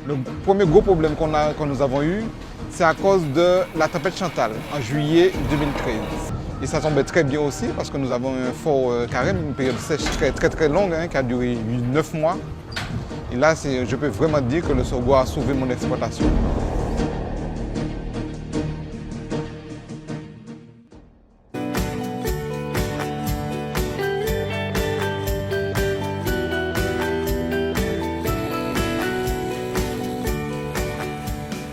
Le premier gros problème que nous avons eu, c'est à cause de la tempête Chantal en juillet 2013. Et ça tombait très bien aussi parce que nous avons un fort carême, une période sèche très longue qui a duré 9 mois. Et là, je peux vraiment dire que le sorgho a sauvé mon exploitation.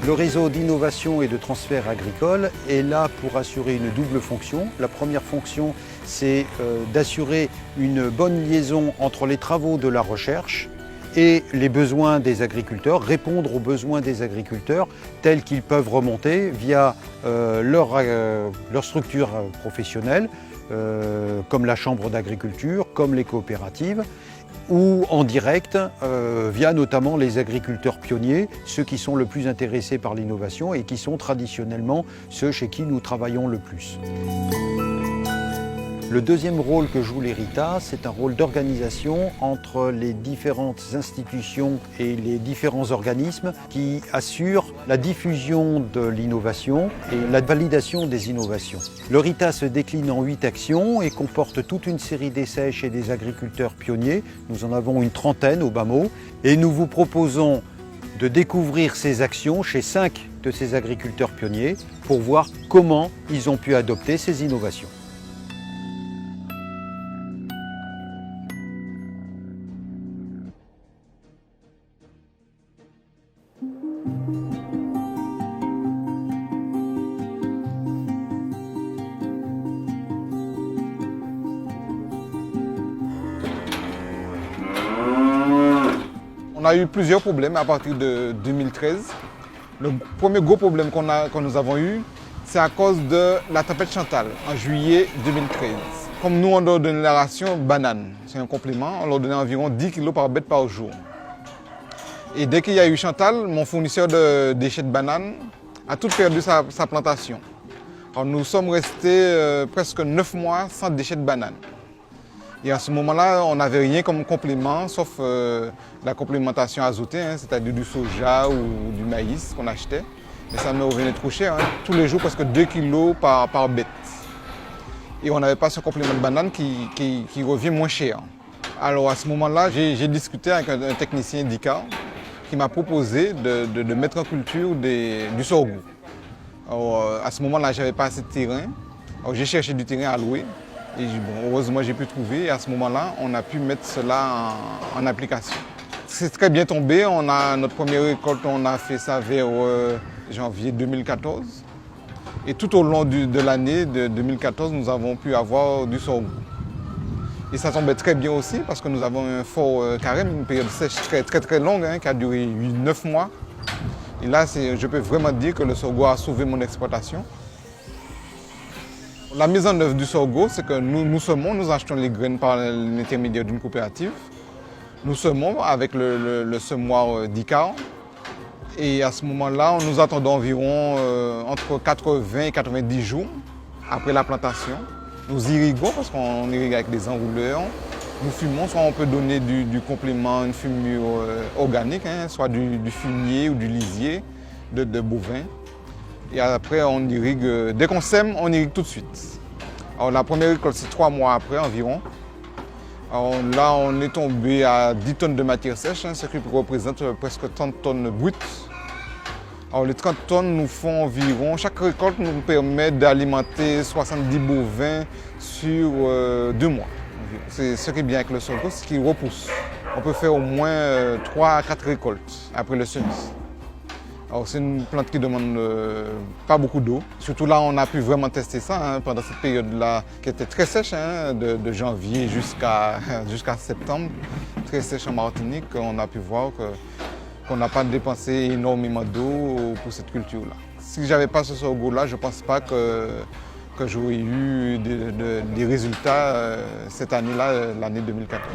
Le réseau d'innovation et de transfert agricole est là pour assurer une double fonction. La première fonction, c'est d'assurer une bonne liaison entre les travaux de la recherche et les besoins des agriculteurs, répondre aux besoins des agriculteurs tels qu'ils peuvent remonter via leur structure professionnelle, comme la chambre d'agriculture, comme les coopératives, ou en direct via notamment les agriculteurs pionniers, ceux qui sont le plus intéressés par l'innovation et qui sont traditionnellement ceux chez qui nous travaillons le plus. Le deuxième rôle que joue l'ERITA, c'est un rôle d'organisation entre les différentes institutions et les différents organismes qui assurent la diffusion de l'innovation et la validation des innovations. L'ERITA se décline en 8 actions et comporte toute une série d'essais chez des agriculteurs pionniers. Nous en avons une trentaine au bas mot et nous vous proposons de découvrir ces actions chez 5 de ces agriculteurs pionniers pour voir comment ils ont pu adopter ces innovations. On a eu plusieurs problèmes à partir de 2013. Le premier gros problème que nous avons eu, c'est à cause de la tempête Chantal en juillet 2013. Comme nous, on leur donnait la ration banane, c'est un complément, on leur donnait environ 10 kg par bête par jour. Et dès qu'il y a eu Chantal, mon fournisseur de déchets de bananes a tout perdu sa plantation. Alors nous sommes restés presque 9 mois sans déchets de bananes. Et à ce moment-là, on n'avait rien comme complément, sauf la complémentation azotée, c'est-à-dire du soja ou du maïs qu'on achetait. Et ça nous revenait trop cher, tous les jours presque 2 kg par bête. Et on n'avait pas ce complément de banane qui revient moins cher. Alors à ce moment-là, j'ai discuté avec un technicien d'ICAR qui m'a proposé de mettre en culture du sorgho. Alors, à ce moment-là, je n'avais pas assez de terrain. Alors, j'ai cherché du terrain à louer. Et bon, heureusement, j'ai pu trouver. Et à ce moment-là, on a pu mettre cela en application. C'est très bien tombé. Notre première récolte, on a fait ça vers janvier 2014. Et tout au long de l'année de 2014, nous avons pu avoir du sorgho. Et ça tombait très bien aussi parce que nous avons un fort carême, une période sèche très longue qui a duré 9 mois. Et là, je peux vraiment dire que le sorgho a sauvé mon exploitation. La mise en œuvre du sorgho, c'est que nous semons, nous achetons les graines par l'intermédiaire d'une coopérative. Nous semons avec le semoir d'ICAR. Et à ce moment-là, nous attendons environ entre 80 et 90 jours après la plantation. Nous irriguons parce qu'on irrigue avec des enrouleurs. Nous fumons, soit on peut donner du complément, une fumure organique, soit du fumier ou du lisier de bovin. Et après, on irrigue, dès qu'on sème, on irrigue tout de suite. Alors la première récolte, c'est 3 mois après environ. Alors là, on est tombé à 10 tonnes de matière sèche, ce qui représente presque 30 tonnes brutes. Alors les 30 tonnes nous font environ, chaque récolte nous permet d'alimenter 70 bovins sur 2 mois. C'est ce qui est bien avec le sorgho, c'est qu'il repousse. On peut faire au moins 3 à 4 récoltes après le semis. Alors c'est une plante qui ne demande pas beaucoup d'eau. Surtout là, on a pu vraiment tester ça pendant cette période-là qui était très sèche, de janvier jusqu'à septembre. Très sèche en Martinique. On a pu voir qu'on n'a pas dépensé énormément d'eau pour cette culture-là. Si je n'avais pas ce sorgho-là, je ne pense pas que j'aurais eu des résultats cette année-là, l'année 2014.